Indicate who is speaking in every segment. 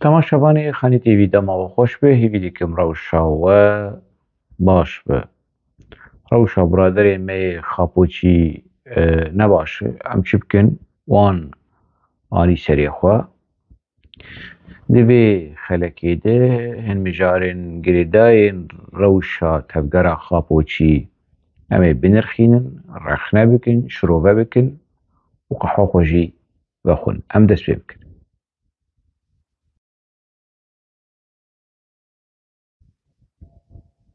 Speaker 1: تماشاوانê Xanî TV dema xweş be hêvî dikim rewşa we baş be. Rewşa biraderên me yê xapoçî ne baş e. Em çi bikin wan anî serê xwe. Di vê xelekê de hin mijarên girêdayên rewşa tevgera xapoçî em ê binirxînin, rexne bikin, şirove bikin û qehwe xwe jî vexwin. Em dest pê bikin.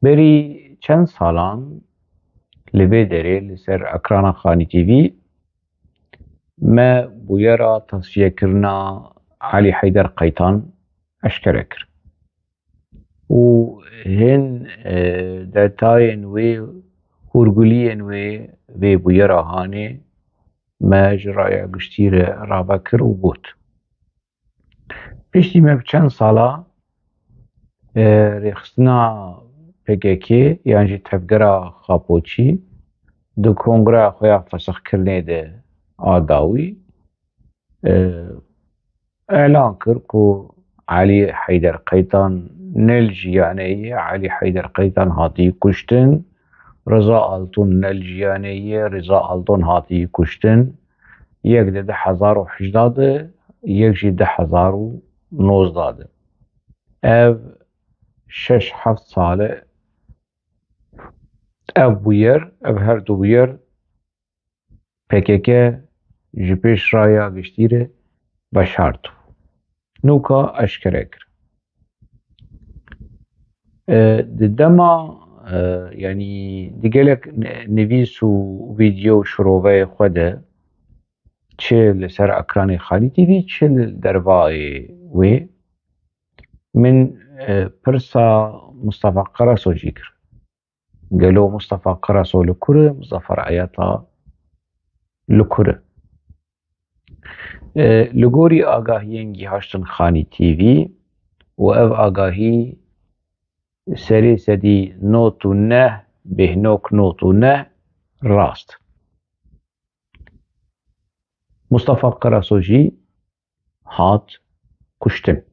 Speaker 1: Berî çend salan li vê derê li ser ekrana Xanî TV me bûyera tasfiyekirina Elî Heyder Qeytan eşkere kir. û hin detayên wê hûrgiliyên wê vê bûyera hanê me ji raya giştî re ravekir û got. Piştî me bi çend sala rêxistina PKK yan jî tevgera xapoçî di kongreya xwe ya fesixkirinê de a dawî elan kir ku Elî Heyder Qeytan nel jiyaneyê Elî Heyder Qeytan hatiye kuştin, Reza Altun nel jiyaneyê Reza Altun hatiye kuştin, yek di 2018 de yek jî 2019 de. Ev 6-7 sal e ev bûyer, ev her du bûyer PKK ji pêş raya giştî re veşart bû. Nûka eşkere kir. Di dema yanî di gelek nivîs û vîdyo û şiroveyê xwe de çi li ser ekranê Xanî TV çi li dervayê wê min pirsa Mustefa Qeraso jî kir. Gelo Mustefa Qeraso li kur e, Muzaffer Eyata li kur e. Li gorî agahiyên gîhaştin Xanî TV û ev agahî serê sedî 99.9 rast. Mustefa Qeraso jî hat kuştin.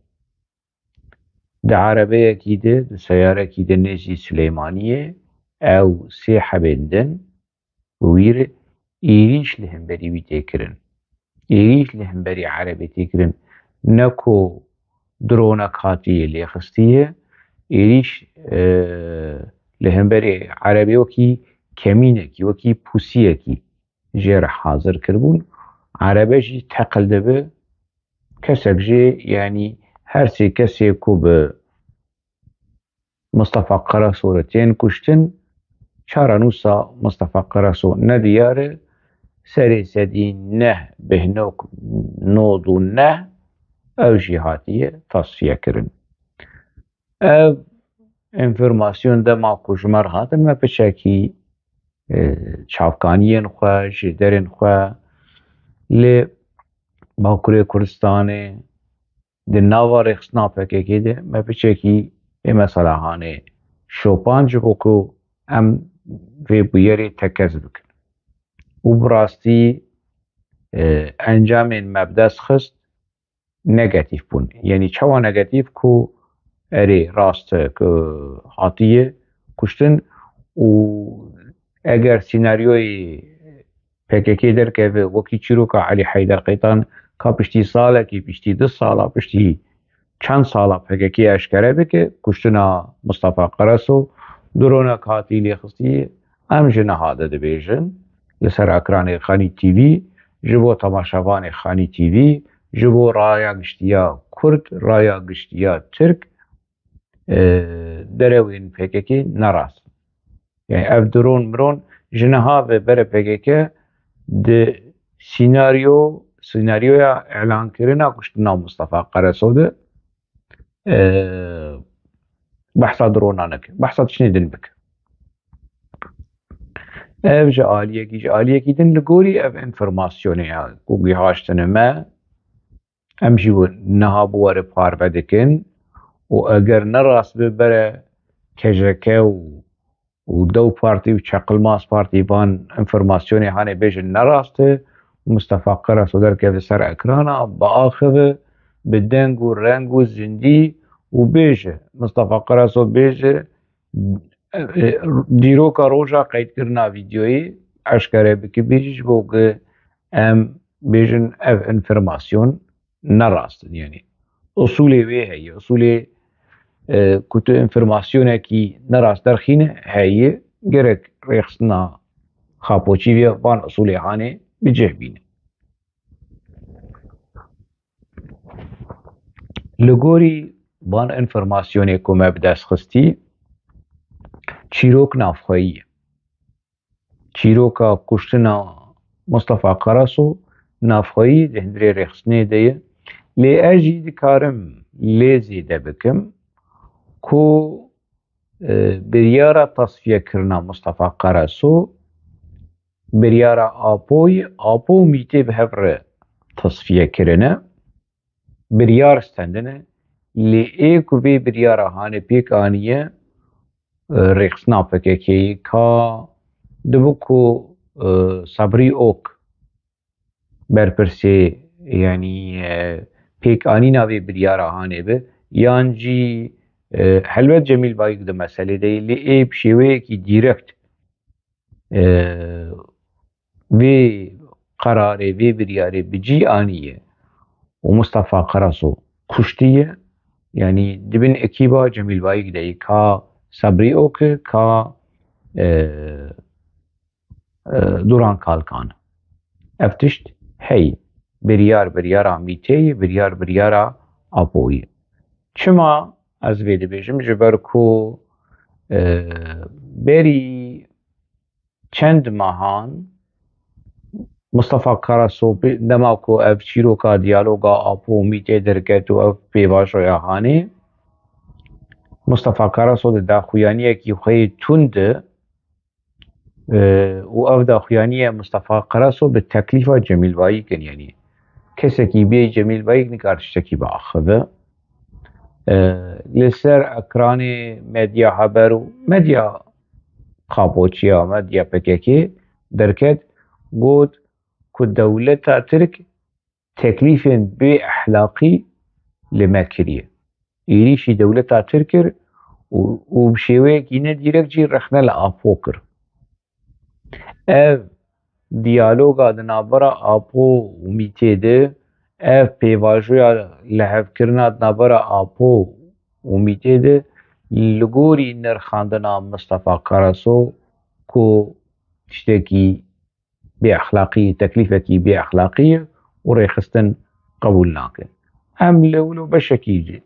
Speaker 1: Di erebeyekî de di seyarekî de nêzî Silêmaniyê ew sê hebên din wî re êrîş li hemberî wî tê kirin. Êrîş li hemberî erebê tê kirin. Ne ku dronek hatiye lêxistiye, êrîş li hemberî erebê wekî kemînekî, wekî pusiyekî jê re hazir kirbûn. Erebe jî teqil dibe, kesek jê yanî her sê kesê ku bi Mustefa Qeraso re tên kuştin, çara nûsa Mustefa Qeraso nediyar e, serê sedî 9.9 ew jî hatiye tasfiyekirin. Ev enformasyon dema ku ji me re hatin me piçekî çavkaniyên xwe ji derên xwe lê Bakurê Kurdistanê di nava rêxistina PKK de me piçekî ê meselehanê şopan ji bo ku em vê bûyerê tekez bikin. û bi rastî encamên me bi dest xist negetîv bûn. Yanî çawa negetîv ku erê rast e ku hatiye kuştin û eger sînaryoyê PKK derkeve wekî çîroka Elî Heyder Qeytan ka piştî salekî, piştî 2 sala, piştî çend sala PKK eşkere bike kuştina Mustefa Qeraso, dronek hatiye lêxistiyê, em ji niha de dibêjin li ser ekranê Xanî TV ji bo temaşevanê Xanî TV, ji bo raya giştiya Kurd, raya giştiya Tirk derewên PKK nerast. Yani ev dron miron ji niha ve bere PKK di sînaryoya elankirinê kuştina Mustefa Qeraso de behsa drona neke, behsa tiştî din bike. Ev ji aliyekî din li gorî ev enformasyonê ya ku gîhaştinê me em jî niha bi we re parve dikin û eger nerast be bere KJK û Dew Partî û Çeqilmaz Partî van enformasyonê hane bêjin nerast e, Mustefa Qeraso derkeve ser ekrana biaxive bi deng û reng û zindî û bêje Mustafa Qaraso bêje dîroka roja qeydkirina vîdyoyê eşkere bike bêjî ji bo ku em bêjin ev enformasyon nerast in yani usulê wê heye usulê ku tu enformasyonekî nerast derxîne heye gerek rêxistina xapoçî ve van usulê hanê bicih bîne. Li gorî van enformasyonê ku me bi dest xistî çîrok navxweyî ye. Çîroka kuştina Mustafa Qaraso navxweyî di hundirê rêxistinê de ye lê ez jî dikarim lê zêde bikim ku biryara tasfiyekirina Mustafa Qaraso biryara Apoyê Apo û Mîtê bi hev re tasfiyekirine biryar stendine lê ê ku vê biryara hane pêk aniye rêxistina PKK'yê ka dibû ku Sabrî Ok berpirsê yanî pêkanîna vê biryara hanê be yan jî helbet Cemîl Bayîk di meselê de ye lê ê bi şêweyekî dîrekt vê qerarê vê biryarê bi cî aniye û Mustafa Qaraso kuştiye yanî dibin ekîba Cemîl Bayîk de ye ka Sabrî Ok ka Duran Kalkan ev tişt heye biryara Mîtê ye biryara Apoyê çima ez vê dibêjim ji ber ku berî çend mehan Mustafa Qaraso dema ku ev çîroka diyaloga Apo û Mîtê derket û ev pêvajoya hanê Mustafa Qaraso di daxuyaniyekî xwe yê tund de û ev daxuyaniya Mustafa Qaraso bi teklîfa Cemîl Bayîk in yanî kesekî bê Cemîl Bayîk nikare tiştekî biaxive li ser ekranê medya heber û medya xapoçiya medya PKK derket got ku dewleta Tirk teklîfên bê exlaqî li me kiriye êrişî dewleta Tirk kir û bi şêweyekî nedîrekt jî rexne li Apo kir ev diyaloga di navbera Apo û Mîtê de ev pêvajoya lihevkirina di navbera Apo û Mîtê de li gorî nirxandina Mustafa Qaraso ku tiştekî bêexlaqî teklîfekî bêexlaqî ye û rêxistin qebûl nake em li beşekî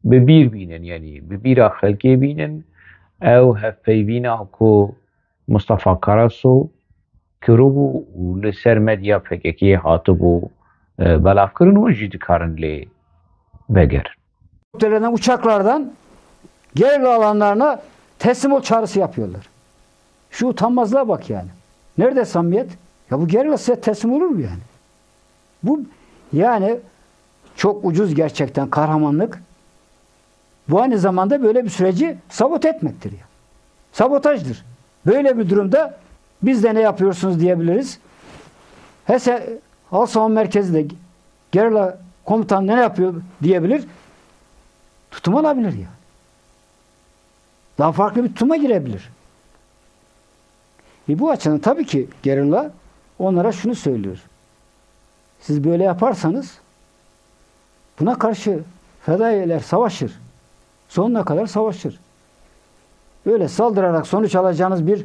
Speaker 1: bi bîr bînin yanî bi bîra xelkê bînin ew hevpeyvîna ku Mustafa Qaraso kiribû û li ser medya PKK'yê hatibû belavkirin û jî dikarin lê vegerin.
Speaker 2: Uçaklardan gerilla alanlarına teslim ol çağrısı yapıyorlar. Şu utanmazlığa bak yani. Nerede samimiyet? Ya bu gerilla size teslim olur mu yani? Bu yani çok ucuz gerçekten kahramanlık. Bu aynı zamanda böyle bir süreci sabote etmektir ya. Sabotajdır. Böyle bir durumda biz de ne yapıyorsunuz diyebiliriz. HESE Halk Savunma Merkezi de gerilla komutan ne yapıyor diyebilir. Tutum alabilir ya. Daha farklı bir tutuma girebilir. Bu açıdan tabii ki gerilla onlara şunu söylüyor. Siz böyle yaparsanız buna karşı fedailer savaşır. Sonuna kadar savaşır. Böyle saldırarak sonuç alacağınız bir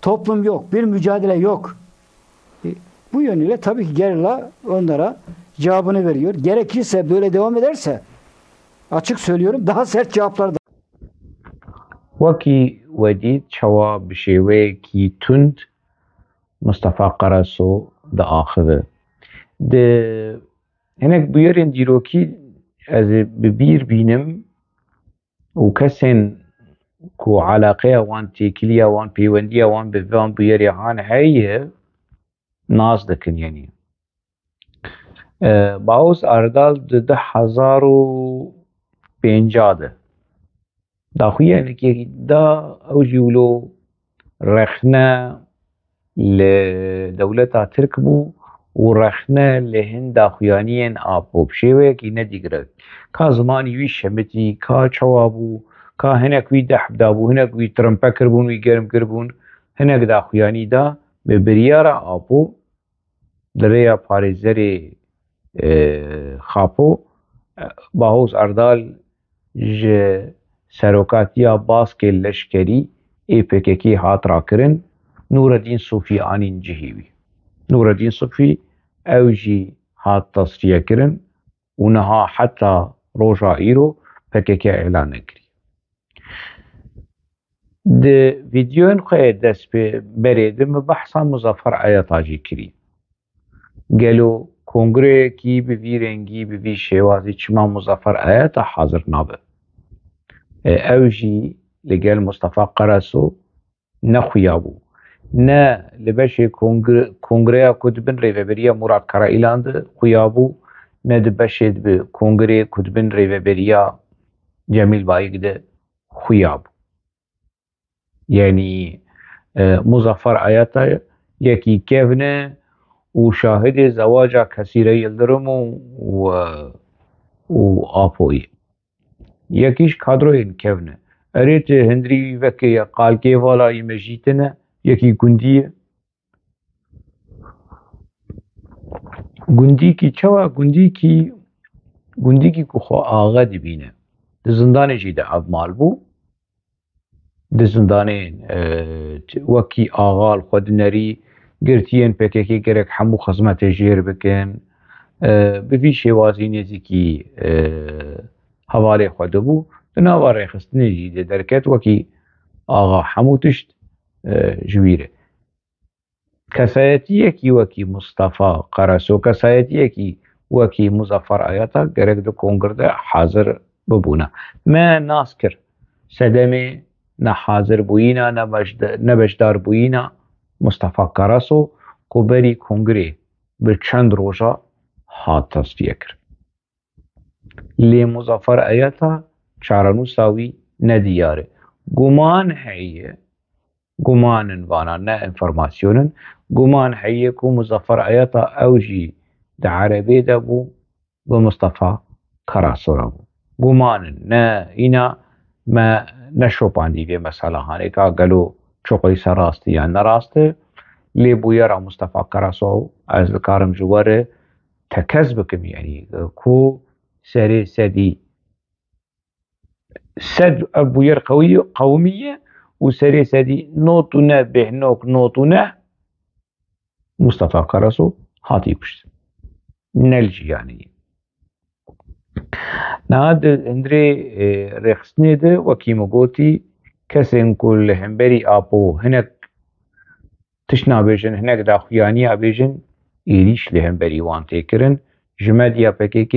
Speaker 2: toplum yok. Bir mücadele yok. Bu yönüyle tabii ki gerilla onlara cevabını veriyor. Gerekirse böyle devam ederse açık söylüyorum daha sert cevaplar da.
Speaker 1: Wekî wedî çawa bi şêweyekî tund Mustafa Qaraso diaxive. Di hinek bûyerên dîrokî ez ê bi bîr bînim û kesên ku alaqeya wan têkiliya wan pêwendiya wan bi van bûyerê han heye nas dikin yanî. Baros Erdal di 2050 de daxuyanekî da ew jî wilo rexne li dewleta Tirk bû و رخنه لهندا خویانین آبو بشیوه کی ندیگره که زمانی وی شمتی که چوابو که هنک وی دحب دابو هنک وی ترمپه کربون وی گرم کربون هنک دا خویانی دا به بریار آبو دریا پارێزەرێ خاپۆ باهۆز ئەردال ji serokatiya baskê leşkerî ê hat rakirin Nûreddîn Sûfî anîn cihê wî. Nûreddîn Sûfî ew jî hat tasfiyekirin û niha heta roja îro PKK elan nekirî. Di vîdyoyên xwe dest pê berê de min behsa Muzaffer Eyata jî kirî. Gelo kongreyekî bi vî rengî bi vî şêwazî çima Muzaffer Eyata hazir nabe. Ew jî li gel Mustafa Qaraso nexuyabû. Ne li beşê kongreya ku dibin rêveberiya Murad Karaîlan de xuyabû, ne di beşê bi kongreyê ku dibin rêveberiya Cemîl Bayîk de xuyabû. Yani Muzaffer Eyata yekî kevne û şahidê zewaca Kesîre Yıldırım û Apoyê. Yekîş kadroyên kevne. Erê ti hindirî vekê qalkê valayî me jî tune yekî gundî ye. Gundîkî çawa gundîkî ku xwe axe dibîne. Di zindanê jî de ev mal bû. Di zindanên wekî axal xwe dinerî girtiyên PKK gerek hemû xizmetê jêr bikin. Bi vî şêwazî nêzîkî hevalê xwe dibû. Di nava rêxistinê jî de derket wekî axa hemû tişt ji wî re. Kesayetiyekî wekî Mustafa Qaraso, kesayetiyekî wekî Muzaffer Eyata gerek di kongre de hazir bibûne. Me nas kir sedemê ne hazîrbûyîna ne beşdarbûyîna Mustafa Qaraso ku berî kongrê bi çend roja hat tasfiye kir. Lê Muzaffer Eyata çarenûsa wî nediyar e. Guman heye, gumanın vana ne informasyonun, guman heye ku Muzaffer Eyata ew jî di erebê de bû bi Mustafa Qaraso re bû. Gumanın ne îna me neşopandî vê meselehanê ka gelo çoqî se rast e yan nerast e. Lê bûyera Mustafa Qaraso ez dikarim ji we re tekez bikim yani ku serê sedî sed ev bûyer qewmî ye û serê sedî not û ne bêhnok not û ne Mustafa Qaraso hatî kuştin. Nel jî yani. Niha di hindirê rêxistinê de wekî min gotî kesên ku li hemberî Apo hinek tişt nabêjin hinek daxuyaniya bêjin êrîş li hemberî wan tê kirin ji medya PKK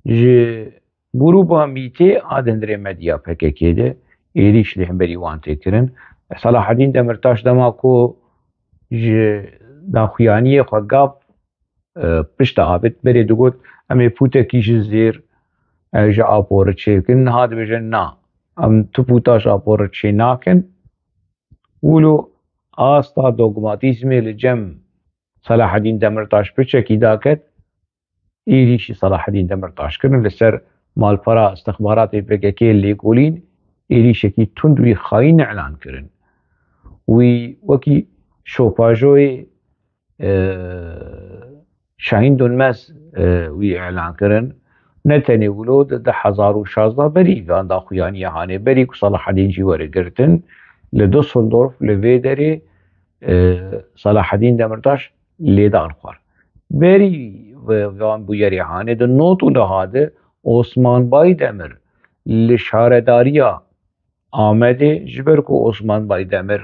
Speaker 1: ji grûpa Mîtê a di hindirê medya PKK de êrîş li hemberî wan tê kirin. Salaheddîn Demirtaş dema ku ji daxuyaniyê xwe gap pişta avêt berê digot em ê pûtekî ji zêr ji Apo re çêbikin niha dibêjin na em tu pûta ji Apo re çê nakin. Wilo asta dogmatîzmê li cem Salaheddîn Demirtaş piçekî daket êrîşî Salaheddîn Demirtaş kirin li ser malpera istixbaratê PKK lêkolîn êrîşekî tund wî xayîn elan kirin. Wî wekî şopajoyê Şahîn Dönmez wî elan kirin. Ne tenê wilo di 2016 berî van daxuyaniya hanê berî ku Salaheddîn jî were girtin li Düsseldorf li vê derê Salaheddîn Demirtaş lêdan xwar. Berî van bûyerê hanê di not û niha de Osman Baydemir li şaredariya Amedê ji ber ku Osman Baydemir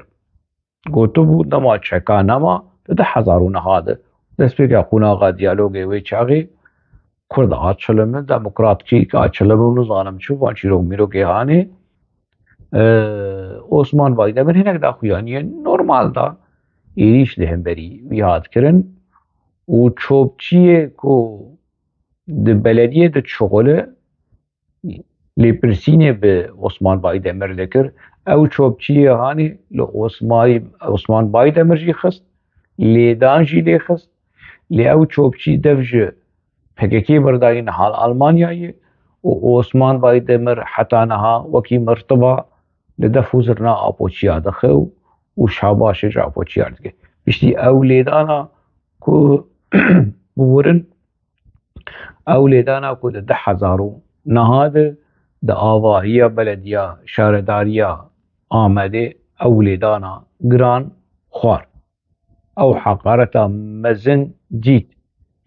Speaker 1: gotibû dema çeka nema di 2009 de destpêka qunaxa diyalogê wê çaxê Kurd açılımı, demokratik açılımı nizanim çû van çîrok mîrokê hanê Osman Baydemir hinek daxuyaniye normal da êrîş li hemberî wî hat kirin û çopçiyê ku di belediyê de çixole lêpirsînê bi Osman Baydemir dikir ew çopçiyê hanê li Osman Baydemir jî xist lêdan jî lê xist لأو چوبچی دفج پککی برداری نحال ألمانيا وعثمان باید مر حتى نها وكي مرتبة لدفو زرنا أبوچيا دخو وشاباش جا أبوچيا دخو بشتي أولادانا كو بورن أولادانا كو ده حزارو نهاد ده آواهية بلدية شاردارية آمده أولادانا گران خوار أو حقارتا مزن جيت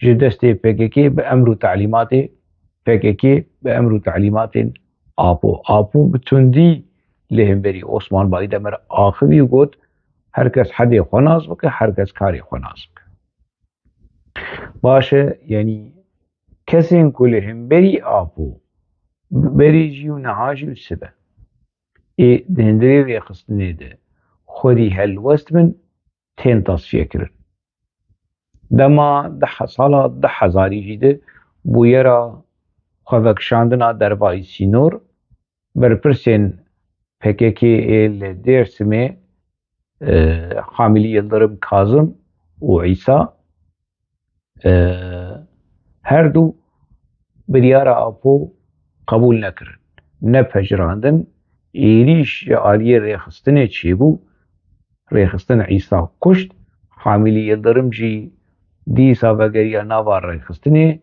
Speaker 1: جدستي PKK بأمر تعليمات PKK بأمر تعليمات آبو بتندي لهم بري عثمان باید امر آخوی گوت هرکس حد خوناز بکه هرکس کاری خوناز بکه باشه یعنی کسین کلهم بری آبو بری جیو نهاجی سبه دهندری ریخستنه ده خودی هلوست من تین تصفیه کرن دما 10 سالا 10,000 جیده بویرا خوکشاندنا دربای سینور برپرسین PKK el Dersim'e Hamili Yıldırım Kazım و İsa her du biryara apo kabul nekirin ne pejrandin êriş aliyê rêxistinê çêbû rêxistin İsa kuşt Hamili Yıldırım jî dîsa vegeriya nava rêxistinê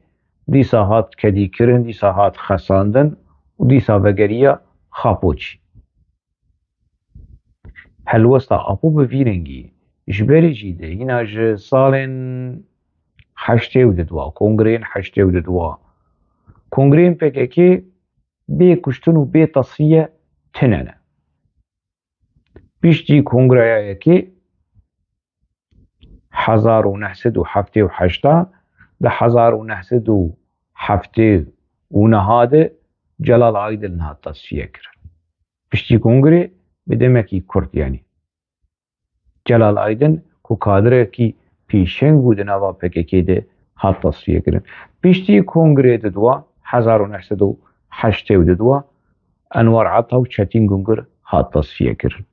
Speaker 1: dîsa hat kedîkirin dîsa hat xesandin û dîsa vegeriya xapoçî هلوستا أبو بفيرنجي جبري جيدة هنا ج صالن حشتي وددوا كونغرين حشتي وددوا كونغرين PKK بي كشتن وبي تصفية تنانا بيشتي كونغريا يكي 1907 ده 1907 ونهاده جلال عايدل نهاد تصفية كرن بيشتي كونغري بدمکی کرد یعنی جلال آیدن کو کادره کی پیشنگ بود نوا PKK ده هات تصفیه کردن پیشتی کنگره دوا 1908 دوا انوار عطا و چتین گنگر هات تصفیه کردن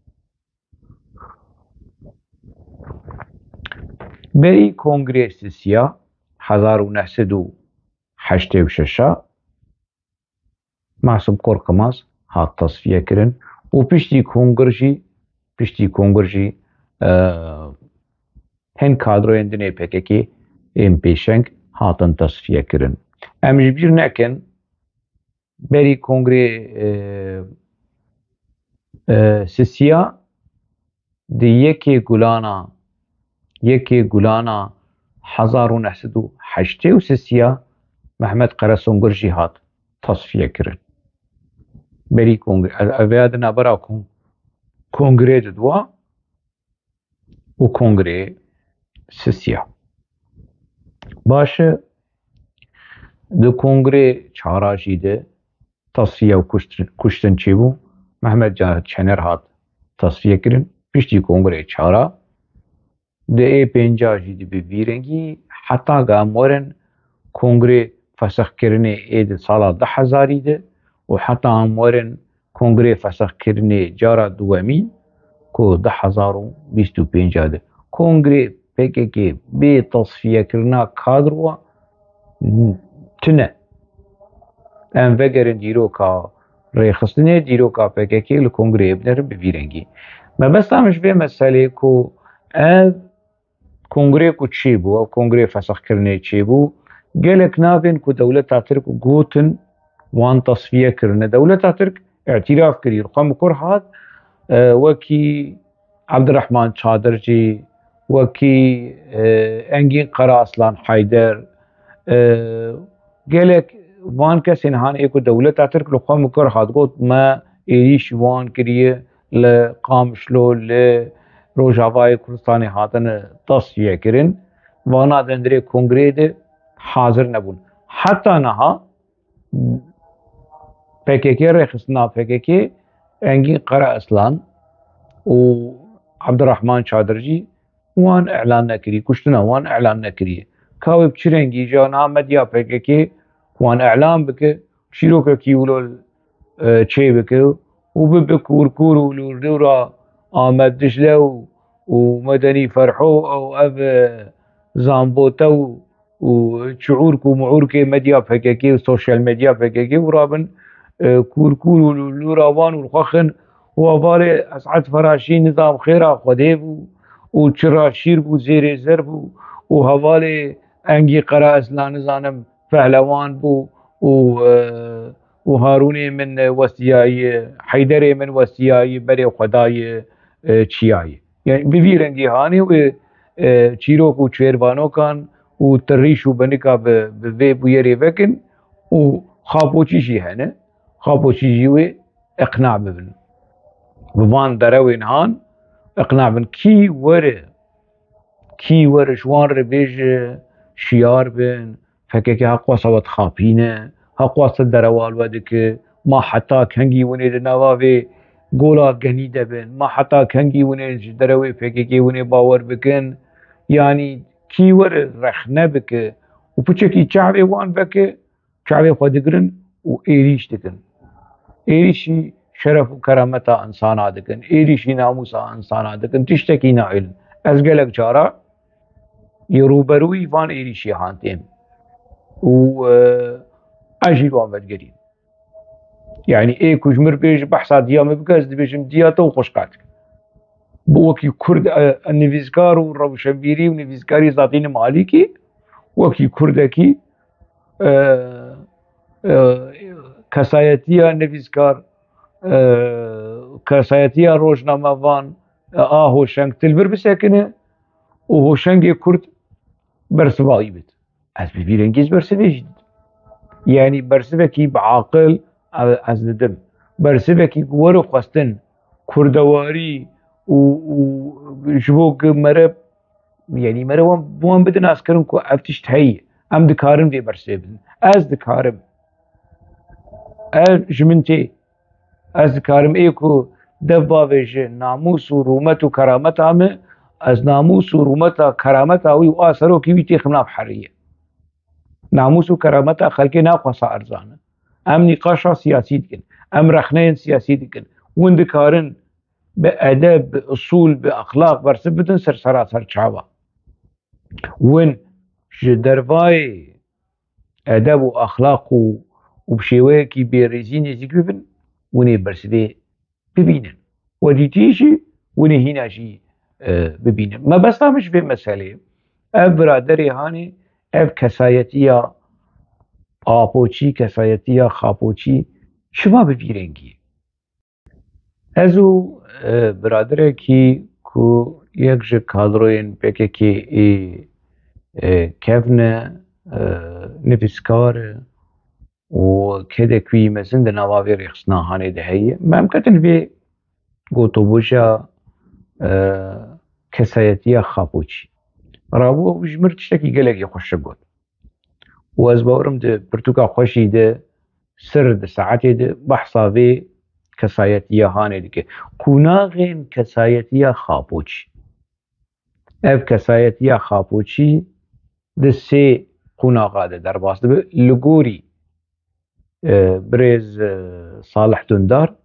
Speaker 1: بری کنگره سیا 1986 معصوم korkmaz هات تصفیه کردن و پشتی کنگرجی هن کادروین دنه PKK ام پیشنگ هاتن تصفیه کرن ام جبیر نکن بری کنگره سسیا دی یکی گولانا 1908 محمد قراسونگرجی هات تصفیه کرن بری کنگره اوید نبرا کنگره دوا و کنگره سسیا باشه دو کنگره چهاراشی ده تصفیه و کشتن چی بو محمد جاهد چنر هات تصفیه کرن پشتی کنگره چهارا ده ای پنجاشی ده ببیرنگی حتی گامورن کنگره فسخ کرنه اید سالا 10,000 ده و حتی امورن کنگره فسخ کرنه جارا دومی کو 10,025 ده کنگره PKK به تصفیه کرنا کادروا تنه ام وگرن دیروکا ریخستنه دیروکا PKK لکنگره ابنرم ببیرنگی ما بس همش به مسئله کو کنگره کو چی بو او کنگره فسخ کرنه چی بو گلک نابین کو دولت ترک گوتن وان تصفیه کرنه دولت ترک اعتراف کری رقم کرهات وكي عبد الرحمن چادرجي وكي انگين قرا اصلان حيدر قالك وان كسين هان ايكو دولة ترك لقوم كرهات قلت ما ايش وان كريه لقام شلو لروجافاي كردستاني هاتن تصفية كرن وانا دندري كونغري ده حاضر نبون حتى نها PKK رخصنا PKK انگين قرا اصلان و عبدالرحمن چادرجی وان اعلان نکری کشتنا وان اعلان نکری کاوی بچرنگی جا نامدیا PKK وان اعلان بکه شیروکا کیولو چه بکه و ببکور کورو دورا آمد دجله و مدنی فرحو او اف زامبوتا وشعورك ومعورك مديا فككي وسوشيال ميديا فككي ورابن كوركور واللوراوان والخخن وابالي اسعد فراشي نظام خيرا خديب وشراشير بو زيري زرب وهوالي انجي قرا اسلا نظام فهلوان بو وهاروني من وسياي حيدري من وسياي بري خداي چیایی یعنی ببیرنگی هانی و چیروک و چیروانو کان و تریش و بنکا به بویری وکن و خاپوچیشی هنه خاپوچیشی و اقناع ببن بوان دروین هان اقناع بن کی وره شوان رو بیج شیار بن فکر که حقا صوت خاپینه حقا صد دروال وده که ما حتی کنگی ونه دنواوه گولا گنی دبن ما حتی کنگی ونه دروی فکر که ونه باور بکن یعنی کی ور رخنه بکه و پچه کی چعبه وان بکه چعبه خود دگرن و ایریش دکن ایریشی شرف و کرامتا انسانا دکن ایریشی ناموسا انسانا دکن تشتکی نائل از گلک چارا یروبروی وان ایریشی هانتیم و اجیل وان بدگرین يعني ايه كجمر بيج بحثا ديا مبكاز دي بيجم دياتا وخشقاتك بوكي كرد النفيزكار والروشنبيري ونفيزكاري زاتين مالكي وكي كردكي كسايتيا نفيزكار كسايتيا روجنامه وان هوشنگ تلبر بساكنه وهوشنگ كرد برسباي بت از ببيرنجيز برسبيج يعني برسبكي بعاقل از ندم برسبكي ورو خواستن كردواري و جبوك مرب يعني مرب بوان بدن اسكرن كو افتش تهي ام دكارم في برسبن از دكارم جمنتي از دكارم ايكو دبا ويج ناموس و رومت و كرامت عمه از ناموس و رومت كرامت اوي و آسرو كي بيتي خمنا بحرية ناموس و كرامت خلقي ناقصة ارزانه ام نقاشا سياسي دكن ام رخنين سياسي دكن وين دكارن بأدب بأصول بأخلاق برسبتن سرسرا سرچاوا وين جدرواي أدب وأخلاق وبشيوكي بيريزين يزيك ببن وني برسبي ببينن وديتيشي وني هناشي ببينن ما بس مش في مسألة اف برادري هاني اف كسايتيا آپوچی کسایتیا خاپوچی شما ببیرنگی ازو برادره کی کو یک جه کادروین بکه که کفنه نفسکار و کده کوی مزند نواوی رخصناهانه دهیه ممکن به گوتو بوشا کسایتیا خاپوچی رابو وجمرت شتکی گلگی خوش بود و از باورم ده برتوکا خوشی ده سر ده ساعتی ده بحثا في کسایتیا هانه دیگه کناغین کسایتیا خاپوچی اف کسایتیا خاپوچی ده سه کناغا ده در باس ده لگوری برز صالح دندار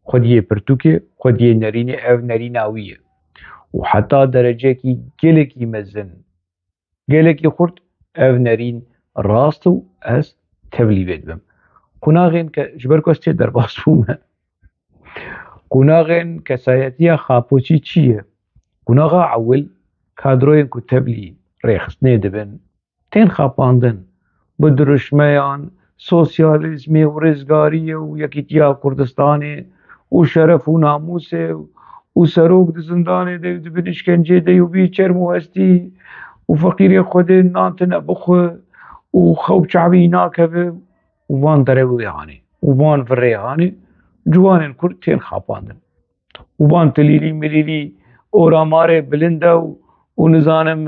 Speaker 1: خودیه برتوکه خودیه نرینه اف نریناویه و حتی درجه کی گلکی مزن گلکی خورد اف نرین راستو از تبلیغ بم قناغن که جبر کوستی در باز بومه قناغن کسایتیا خاپوچی چیه قناغا اول کادروین کو تبلی ریخستنه دبن تین خاپاندن بدرشمیان سوسیالیزمی و رزگاری و یکیتیا کردستانی و شرف و ناموس و سروک ده زندانه ده دبن اشکنجه ده و بیچرمو هستی و فقیر خود نانتن بخو و خوب شعبي ناكبه وان دربو يعني وان فريهاني جوان كرتين خاباندن وان تليلي مليلي اوراماري بلنده ونزانم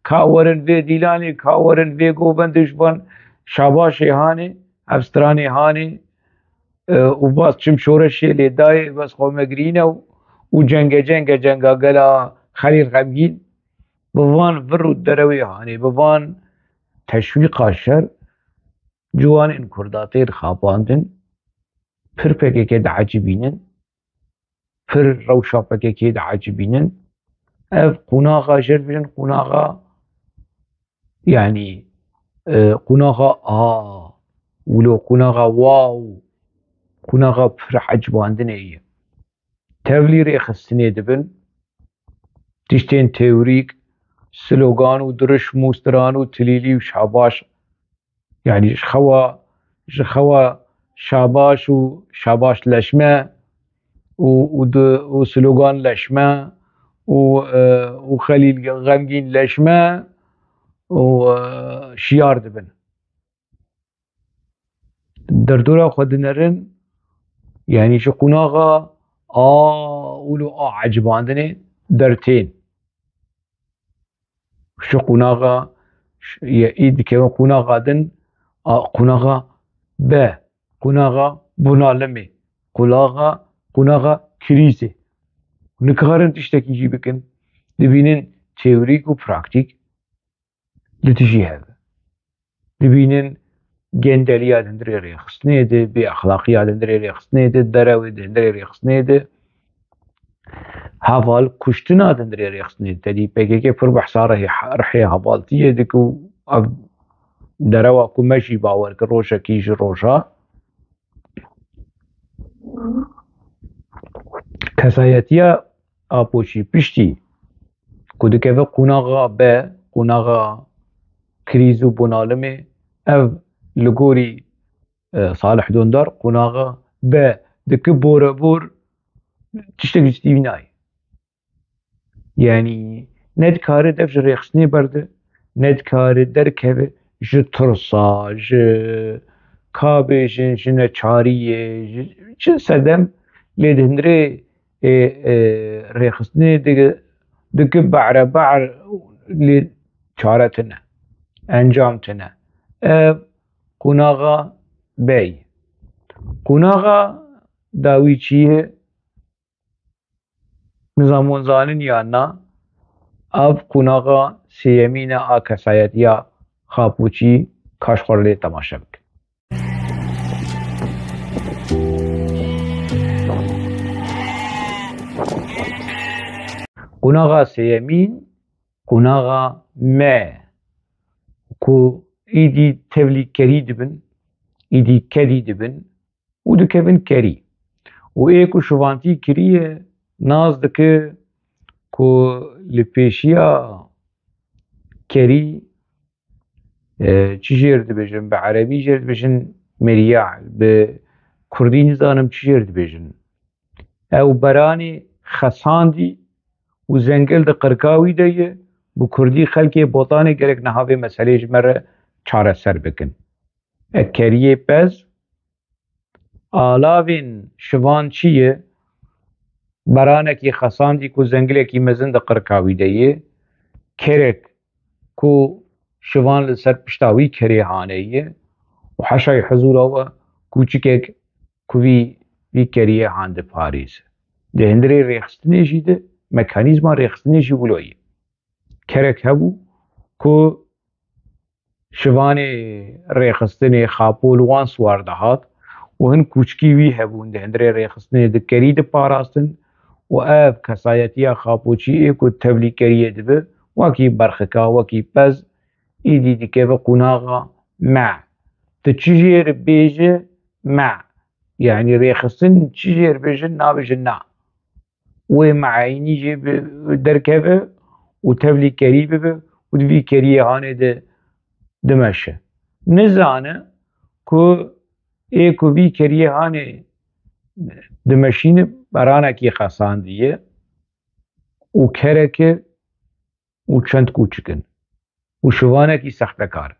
Speaker 1: كاورن في ديلاني كاورن في گوبندش بان شاباشي هاني افستراني هاني وباس چم شورشي لداي بس خومگرينه وجنگا قلا خليل غمگين بوان فرو دروي هاني بوان تشویق شر جوان این کرداتیر خاپاندن پر پکه که دعجبینن پر روشا پکه که دعجبینن اف قناغا جر بین قناغا يعني قناغا ولو قناغا واو قناغا بفرح عجباندنية تولي ريخستني دبن تشتين توريك سلوغان ودرش موستران وتليلي وشاباش يعني شخوا شاباش وشاباش لشمة وسلوغان لشمة وخليل غمجين لشمة وشيار دبن دردورا خودنرن يعني شو قناغا ولو عجباندني درتين شو قناغا يأيد كيما قناغا دن قناغا با قناغا بنالمي قناغا كريزي نكارن تشتكي جي بكن دبينن تيوريك و براكتيك لتجي هذا دبينن جندليات هندري ريخسنيده بأخلاقيات هندري ريخسنيده دراوي هندري ريخسنيده هفال كشتنا هندري ريخسنيده تدي بيكي پر بحصاره رحي هفالتيه دكو دروا كو ماشي باور كروشا كيش روشا كسايتيا آپوشي پشتي كودكو قناغا با قناغا كريزو بنالمي او لغوري صالح دوندار قناغا با دكو بورا بور تشتغل ستيبناي يعني ند كاري دف ريخسني برده ند كاري دركه ج ترسا ج كابيجن جنة چاريه ج سدم لدهندري ريخسني دك بعر لچارتنا انجامتنا قناغا باي قناغا داوي چیه نظامون زانن یانا اف قناغا سیمین آکسایت یا خاپوچی کاشخورلی تماشا بک قناغا سیمین قناغا ما کو ایدی تبلی کری دبن ایدی کری دبن و دکبن کری و ایکو شوانتی کریه ناز دکه کو لپیشیا کری چی جرد بجن به عربی جرد بجن مرياع به كردي نزانم چی جرد بجن او براني خساندي و زنگل ده قرقاوي ده bu Kurdî xelkê botanê gerek nihavê meselê ji me re çareser bikin. Keriyê pez alavên şivan çi ye? Beranekî xesandî ku zengilekî mezin di qirkawî de ye, kerek ku şivan li ser pişta wî kerê hane ye û heşayê hezûra we kûçikek ku vî keriyê han diparêze. Di hindirê rêxistinê jî de mekanîzma rêxistinê jî wilo ye. Kerek hebû ku şivanê rêxistinê xapol wan swar dihat û hin kûçikî wî hebûn di hindirê rêxistinê di kerî diparastin û ev kesayetiya xapoçiyê ku tevlî keriyê dibe wekî berxika wekî pez êdî dikeve qunaxa me. Ti çi jê re bêje me yani rêxistin çi jê re bêjin nabêjin na. Wê meeynî jê derkeve û tevlî kerî bibe û di vî keriyê hanê de dimeşe. Nizane ku ê ku vî keriyê hanê dimeşîne beranekî xesandî ye û kerek e û çend kûçik in û şivanekî sextekar e.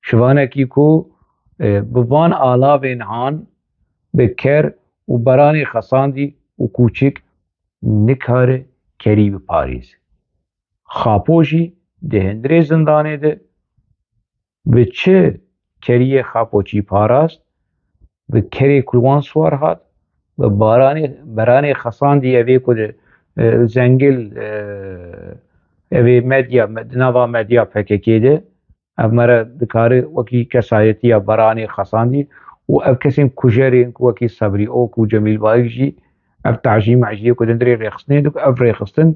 Speaker 1: Şivanekî ku bi van alavên han bi ker û beranê xesandî û kûçik nikare kerî biparêze. Xapo jî di hindirê zindanê de bi çi keriyê xapoçî parast bi kerê ku wan swar hat bi beranê xesandî evê ku di zengil evê medya di nava medya PKK de ev mere dikare wekî kesayetiya beranê xesandî û ev kesên kujerên ku wekî Sebrî Ok û Cemîl Bayik jî ev tecî mecîyê ku di hindirê rêxistinê dikin ev rêxistin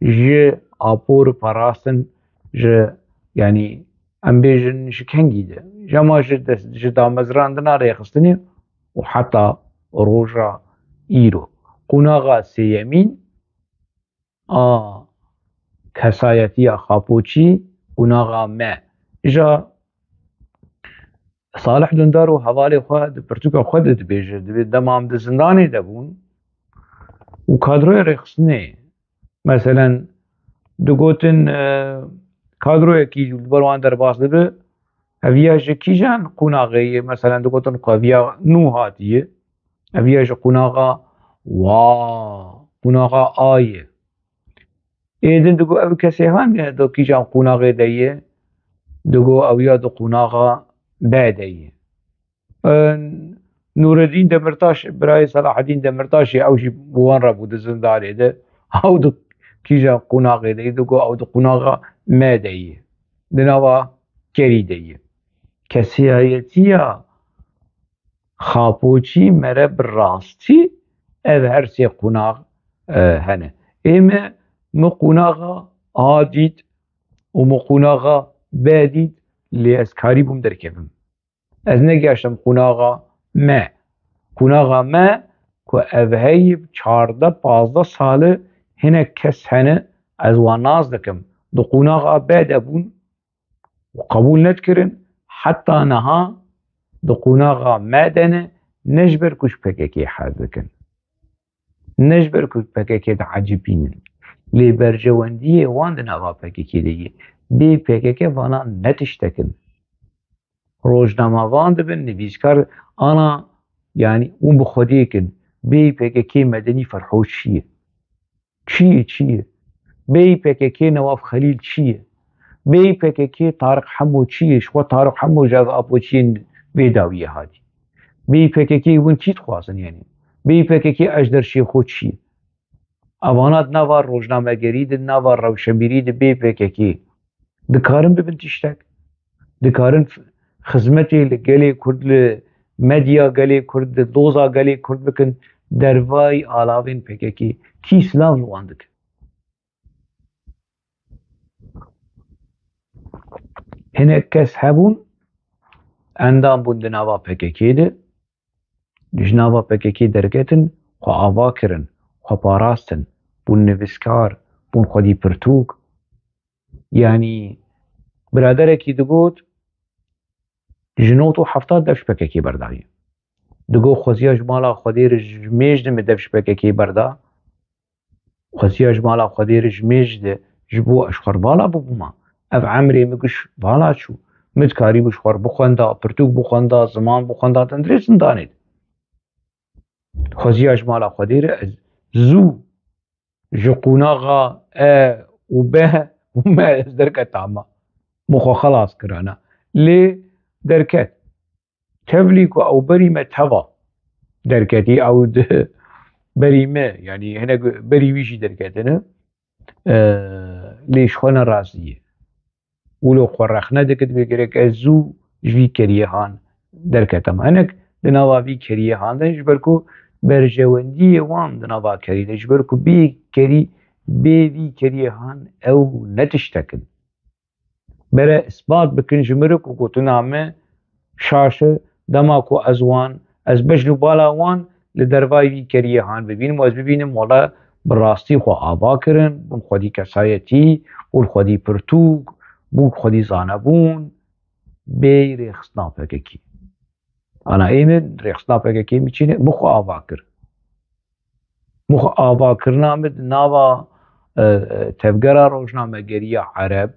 Speaker 1: ji apor parastin ji يعني ام بيجن شكهنجي ده جما جدا مزران دنا ريخستني وحتى روجا إيرو قناغا سيمين كسايتي خابوچي قناغا ما جا صالح دندار و حوالی خود پرتوکا خودت بیجه دمام ده زندانی دبون و کادروی رخصنه مثلا دگوتن کادروی کی بروان در باز ده هویا جکی جان قناغی مثلا دگوتن قویا نو هاتیه هویا جو قناغا قناغا آیه ایدن دگو او کسی هان دو کی جان قناغی دیه دگو اویا دو قناغا بادیه نورالدین دمرتاش برای صلاح الدین دمرتاشی اوشی بوان را بود زندانی ده او دو کیجا قناغی ده دگو او دو قناغا مادیه دنوا کری دیه کسیایتیا خاپوچی مره براستی او هر سی قناغ هنه ایمه مو قناغا آدید و مو قناغا بادید لی از کاری بوم درکبم از نگشتم قناغا ما که اوهی 14-15 ساله هنه کس هنه از واناز دکم دو قناغا باد ابون و قبول ندکرن حتی نها دو قناغا ما دنه نجبر کش پککی حد دکن نجبر کش پککی دا عجبینن لی برجواندی وان دنوا پککی دیگه بی پککی وانا نتشتکن روزنامه‌وان دبن نویسکار آنا يعني اون بخودی کن بی پککی مدنی فرحوش چیه بی پککی نواف خلیل چیه بی پککی طارق حمو چیه شو طارق حمو جاز آبو چین بیداویه هادی بی پککی ون چیت خواسن يعني بی پککی اجدر شیخو چیه اوانات نوار روزنامه گرید نوار روشنبیرید بی پککی دکارن ببن تشتک دکارن خدمتی لگلی کرد مدیا گلی کرد دوزا گلی کرد بکن دروای آلاوین پککی کی سلاو لواندک هنه کس هبون اندام بوند نوا پککی ده نوا پککی درگتن خو آوا کرن خو پاراستن بون نویسکار بون خودی پرتوک يعني برادر کی دگوت جنوتو 70 دفش پککی بردایی دگو خوزیاج مالا خودیر جمیج دم دفش پککی بردا خوزیاج مالا خودیر جمیج ده جبو اشخار بالا ببوما اف عمری مگش بالا شو متکاری بشخار بخوندا پرتوک بخوندا زمان بخوندا تندریسن دانید خوزیاج مالا خودیر زو جقوناغا و به وما از درکت عما مخو خلاص کرانا لی دركت تبليك أو بريمة توا دركتي أو بريمة يعني هنا بريويشي دركتنا ليش خنا راسية ولو خورخنا دكت بكرك أزو جوي كريهان دركتم هناك دنوا في كريهان ده جبركو برجواندي وان دنوا كري ده جبركو بي كري بي كريهان أو نتشتكل برا إثبات بكن جمرك وقتنامه شاشه دماکو از وان از بجلو بالا وان لدروای وی کریه هان ببینم و از ببینم والا براستی خو آبا کرن بون خودی کسایتی بون خودی پرتوک بون خودی زانبون بی ریخصنا پککی انا ایمن ریخصنا پککی میچینه مخو آبا کر مخو آبا کرنامد ناوا تفگرا روشنامه گریه عرب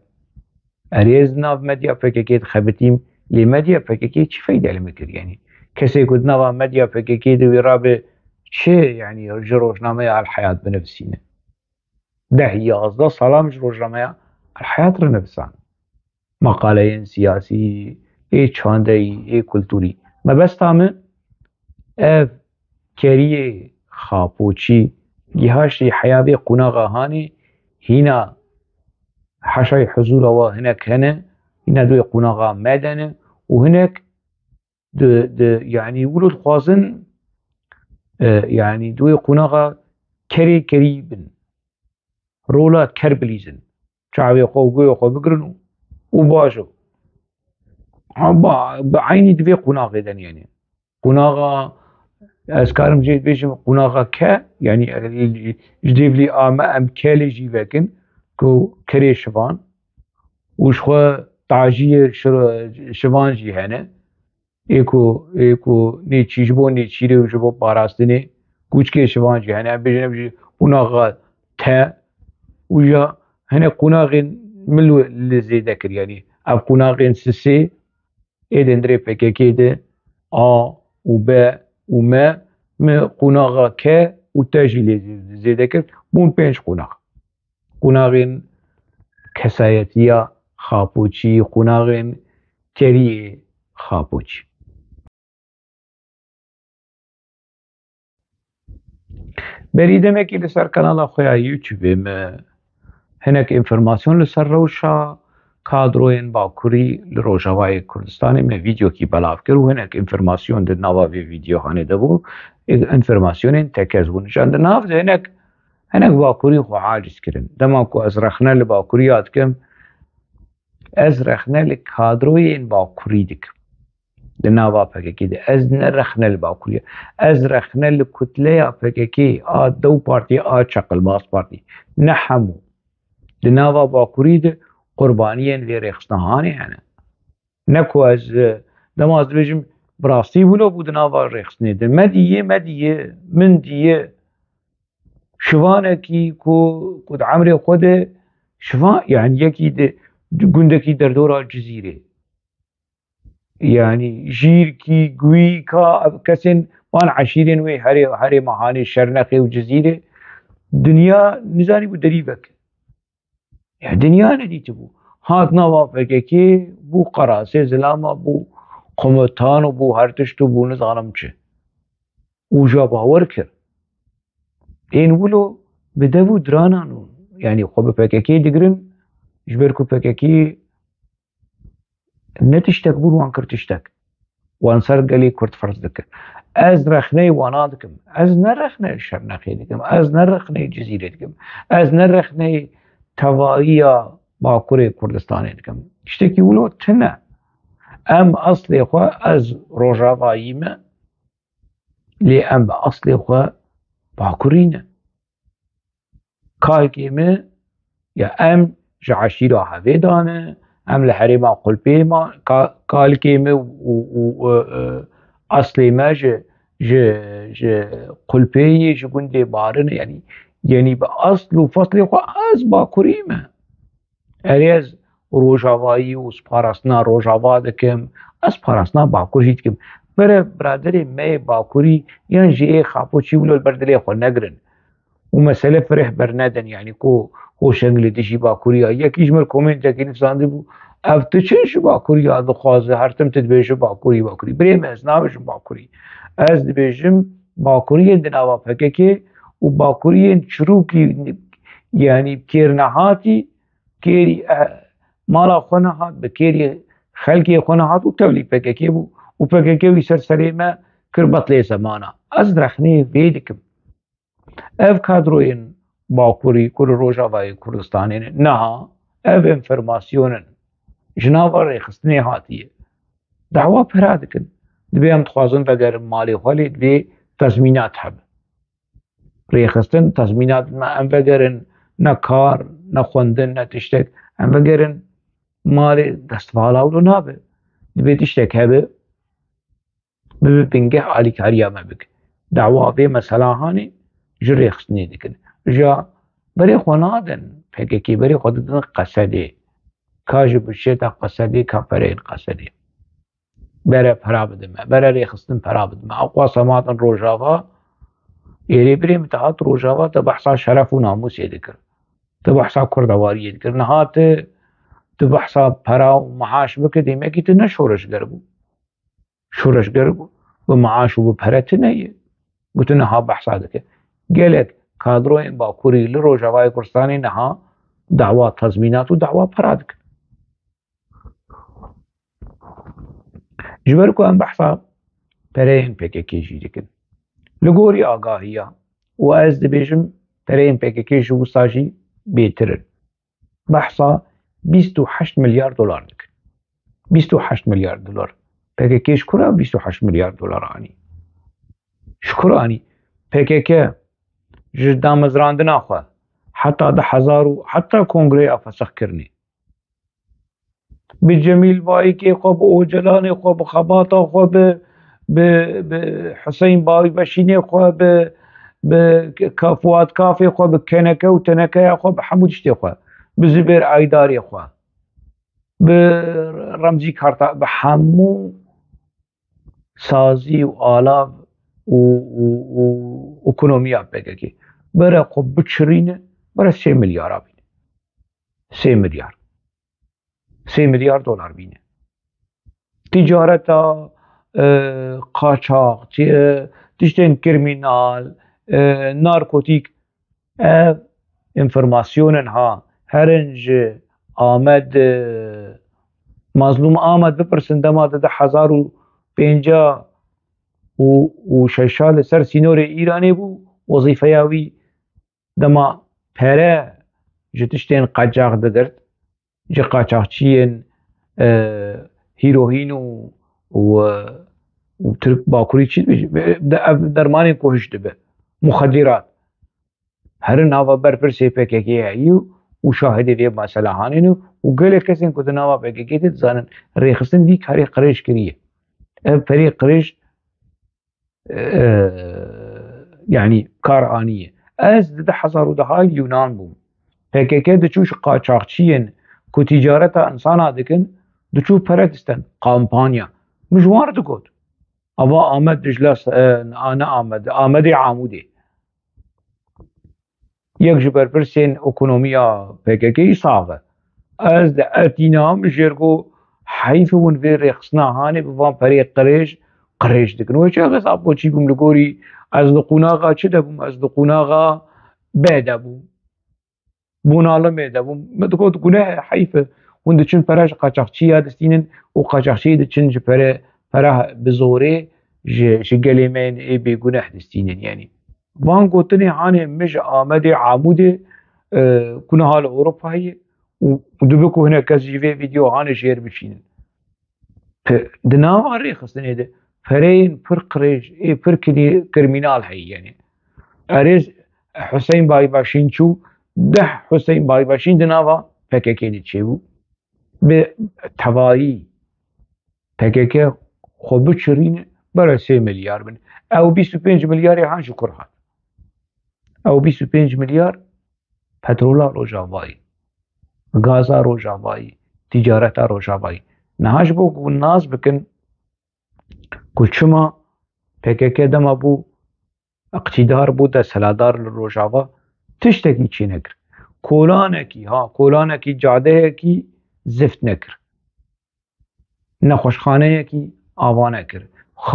Speaker 1: اریز ناو مدیا پککی خبتیم لی مدیا پککی چی فایده لمکر يعني كسي كنت نظام مديا پککی دوی رابع چه يعني روزنامه الحياة بنفسينا ده 11 سالا مش روزنامه الحياة رنفسان مقالين سياسي اي چاندهی اي كلتوري ما بس تامه اف كريه خاپوچي يهاشي حيابي قناغا هاني هنا حشاي حضور وهناك هنا هنا دوی قناغا مدنه وهناك يعني ولد خوازن يعني دوی قناغا كري بن رولا كربليزن شعبي خو بگرنو وباشو بعيني دبي قناغ دن يعني قناغا اسكارم جيد بيجم قناغا ك يعني جديف لي ام كالي جي فاكن كو كري شفان وشخوا تعجيه شفان جي هنا ایکو نیچی جبو نیچی رو جبو باراستنی کوچ که شوان جی هنه بیشتر بیش قناغ تا وجا هنه قناغ ملو لزیده کر یعنی اف قناغ سسی ایدن دری پکیکی ده آ و ب و م قناغ که و تاجی لزیده کر بون پنج قناغ کسایتیا خاپوچی قناغ تری خاپوچی بریدمێکی لەسەر کەناڵا خۆیان یوتیوبێمە هەنێک ئینفۆرماسیۆن لەسەر ڕەوشە کادرۆیان باکووری لە ڕۆژاوای کوردستانی مە ڤیدیۆکی بەڵاو کرد و هەنێک ئینفۆرماسیۆن دە ناوە ڤیدیۆخانێ دەبوو ئینفۆرماسیۆنێن تەکەس بوون نیشان دەناو هەنێک باکووری خۆ عاجزکردن دەماکو ئەس رەخنە لە باکووری یادکەم ئەس رەخنە لە کادرۆیان باکووری دکم لناوا پککی ده از نرخنه باکوریه از رخنه لکتله پککی دو پارتی چقل باس پارتی نحمو لناوا باکوری ده قربانیان وی رخصنهانی هنه نکو از دماز بجم براستی بلو بود ناوا رخصنه ده مدیه من دیه شوانه کی کد عمر خود شوان يعني یکی ده گندکی در دورا جزیره يعني جيركي قويكا كسن وان عشيرين وي هري مهاني شرنقي وجزيرة دنيا نزاني بو دريبك يعني دنيا ندي تبو هات نوافك كي بو قراسي زلامة بو قمتان وبو هرتشتو بو نزانم چه وجا باور كر این ولو بدبو درانانو يعني خوب پککی دگرن جبركو پککی نتشتك بون وان كرتشتك وان سرقلي كرت فرز دكم از رخني وانا دكم از نرخني شرنقي دكم از نرخني جزيرة دكم از نرخني توائية باكوري كردستاني دكم اشتكي ولو تنا ام اصلي خو از روجاوائيمه لي ام اصلي خو باكورينه كايكيمه يا ام جعشيرا هفيدانه ام لحريما قلبيما كالكيمه و اصلي ما ج قلبي ج گندي بارن يعني باصل وفصل خو از باكوريمه اريز روجاوائي و سپارسنا روجاوا دكم اسپارسنا باكوري دكم برادري مي باكوري يعني جي خاپوچي ولو البردلي خو نگرن ومسألة فرح برندن يعني هو شنگل دشي باكوريا يك يجمل كومنت كي نفسان دبو افتشنش باكوريا دخوازه هرتم تدبيش باكوري بريم از ناوش باكوري از دبيشم باكوري دناوا فككي وباكوري شروكي يعني بكيرنهاتي كيري مالا خونهات بكيري خلقي خونهات وتولي فككي وفككي ويسر سليمة كربط لي زمانا از رخني فيدكم ev kadroyun Bakurî ku li Rojavayê Kurdistanê ne niha ev înformasyonin ji nava rêxistinê hatiye dawa pira dikin divê em dixwazin vegerin malê xwe lê divê tezmînat hebe rêxistin tezmînat me em vegerin ne kar ne xwendin ne tiştek em vegerin malê destvala wilo nabe divê tiştek hebe bibe pingeh alîkariya me bike dawa vê mesela hanê ji rêxistinê dikin ja berê xwe nadin pekekî berê xwe didin Qesedê ka ji bişêta Qesedê ka pereyên Qesedê bere pera bidime bere rêxistin pera bidime ew qasa hatin Rojava êrê birê min te hat Rojava te behsa şeref û namûsê dikir te behsa kurdewariyê dikir niha te behsa pera û meaş bike dêmekî tu ne şoreşger bû şoreşger bi meaş û bi pere tu neyê gotu niha behsa dike gelek kadroyên Bakurî li Rojavayê Kurdistanê niha dawa tezmînat û dawa pera dikin ji ber ku em behsa pereyên PKK jî dikin li gorî agahiya û ez dibêjim pereyên PKK ji wisa jî bêtir in behsa 28 مليار دلار دکن. 28 مليار دلار PKK شكرا 28 مليار دلار آني شكرا آني PKK جدا مزراندنا خوا حتى 10,000 حتى كونغري افسخ كرني بجميل باي كي خو بأوجلاني خو بخباطة خو بحسين باي بشيني خو بكافوات كافي خو بكنكة وتنكة خو بحمود شتي خو بزبير عيداري خو برمزي كارتا بحمو سازي وآلاف وإقونوميا بيكي برا خو بتشرينه برا 3 مليار بينه 3 مليار 3 مليار دلار بينه تجارة قاچاق تشتين كريمينال ناركوتيك انفرماسيون ها هرنج آمد مظلوم آمد بپرسن دما ده 1050 و6 سر سینور ایرانی بو وظیفه یاوی دما پره جتشتين قاچاق دگرد جه قاچاقچیین هیروهین و ترک باکوری چی درمانی کوهش دبه مخدرات هر ناوا برپرسی PKK ایو و شاهده وی مسئله هانینو و گله کسین که ناوا PKK دید زانن ریخستن دی کاری قریش کریه پری قریش يعني كار آنية از ده 1000 يونان بوم PKK دچوش قاچاقچيين كو تجارتا انسانا دكن دچو پردستن قامپانيا مجوار دكوت ابا آمد دجلاس انا آمد عامودي يك جبر برسين اقونوميا PKK صاغه از ده اتينا مجرگو حيث ون في رخصنا هاني بفان پري قريش دكن وش اغس ابو چي بوم لگوري از دقوناغا چه دبوم از دقوناغا بدبوم بونالمه دبوم مدكوت گناه حيفه وند چن پراش قاچاقچي دستينن و قاچاقچي دچن جپره پره بزوره جگلمن اي بي گناه دستينن يعني وان گوتني هاني مش آمد عامود كنا حال اوروبا هي ودبكو هنا كزي فيديو هاني شير بشينن دناوا ريخصن ده فرين فرقريج اي فركلي كريمينال هي يعني اريز حسين باي باشين شو ده حسين باي باشين دناوا PKK دي چيبو بتوائي PKK خو بچرين برا 3 مليار بن او 25 مليار هان شكر هات او 25 مليار پترولا روجاوائي غازا روجاوائي تجارتا روجاوائي نهاش بو الناس بكن كل شما PKK دما بو اقتدار بو ده سلادار للروجاوا تشتكي چي نكر كولانكي جاده كي زفت نكر نخوشخانه كي آوا نكر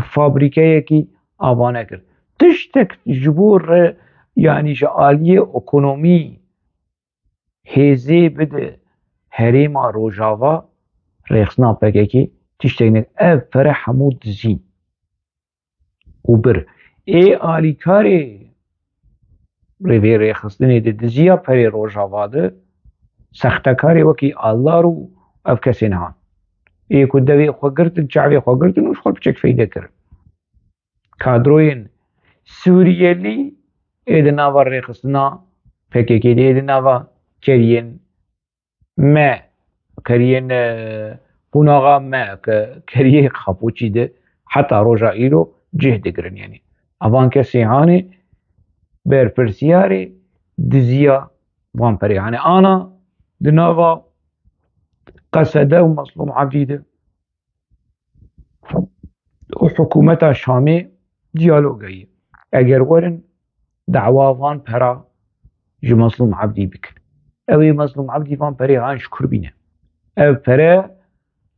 Speaker 1: فابريكه كي آوا نكر تشتك جبور يعني جعالية اقونومي هزي بده هريما روجاوا ريخصنا PKK تشتك نكر اف فرح حمود زين وبر اي آليكاري ريفي ريخصني دزيا پري روجاوا ده سختكاري وكي الله رو اف كسين هان اي كدوي خوغرتن شعبي خوغرتن وش خل بچك فايده كر كادروين سوريالي ادنا ور ريخصنا PKK دي ادنا كريين ما كريين بوناغا ما كريه خابوچي ده حتى روجا ايلو جهد گرن يعني اوان كسي هاني برپرسياري دزيا وان پري يعني انا دناوا قصده ومظلوم عبديده وحكومتا شامي ديالوغي اگر ورن دعوا وان پرا جو مظلوم عبدي بكن اوي مظلوم عبدي وان پري هان شكر بينه او پرا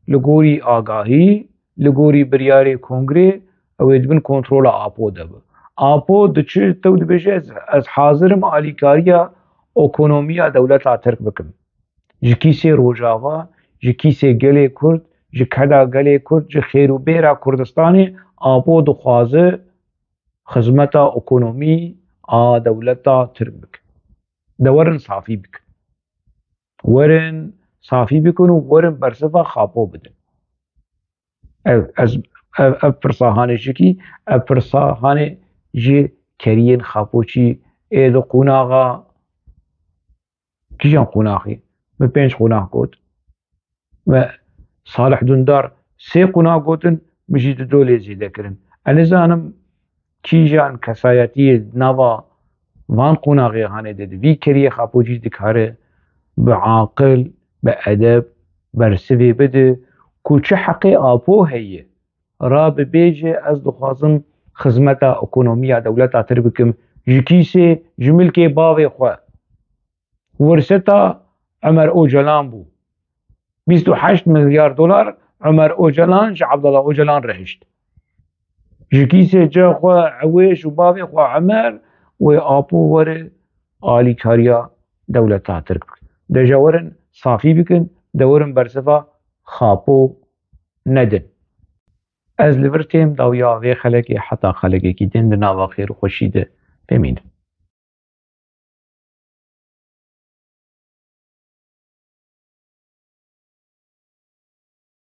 Speaker 1: لگوري آگاهي لگوري برياري كونغري او يدبن كنترول آپو دبه آپو دچه تو دبجه از حاضرم آليكاريا اقونوميا دولتا ترك بكم جكيسي روجاوا جكيسي گلي كرد جكدا گلي كرد جخيرو بيرا كردستاني آپو دخوازه خدمتا اقونومي دولتا ترك بكم دورن صافي بك ورن صافی بکن و ورن برسفا خاپو بدن ev pirsahanê şikî ev pirsahanê ji keriyên xapoçî ê di qunaxa kîjan qunaxê bi 5 qunax got ve Salih Dündar 3 qunax gotin bijî di dolê zêde kirin ez nizanim kîjan kesayetiyê nava van qunaxê hane de vî keriyê xapoçî dikare bi aqil bi edeb bersivê bide ku çi heqê apo heye rabibêje ez dixwazim xizmeta ekonomiya dewleta tir bikim ji kîsê ji milkê bavê xwe wirseta Ömer Öcalan bû 28 milyar dolar Ömer Öcalan ji Abdullah Öcalan rehişt ji kîsê ce xwe ewêş û bavê xwe Ömer wê apo were alîkariya dewleta tir bik de ji werin safî bikin de werin bersiva xapo nedin ez li vir têm dawiya vê xelekê heta xelekekî tên di nava xêr û xweşî de bimînim.